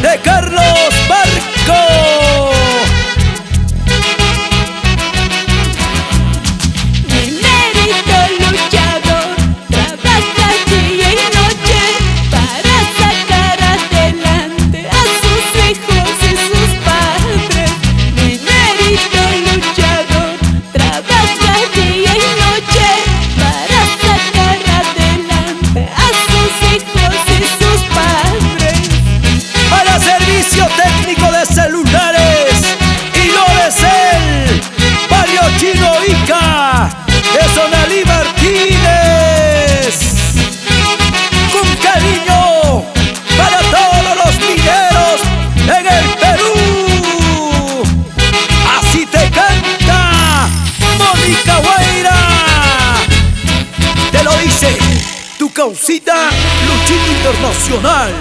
de Carlos Barco. Minerito luchador, trabaja día y noche para sacar adelante a sus hijos y sus padres. Minerito luchador, trabaja día y noche para sacar adelante a sus hijos y sus padres. Para servicio técnico de celulares y no de cel, Barrio Chino Ica, de Sonalí Martínez. Con cariño para todos los mineros en el Perú. Así te canta Mónica Guaira. Te lo dice tu causita Luchito Internacional.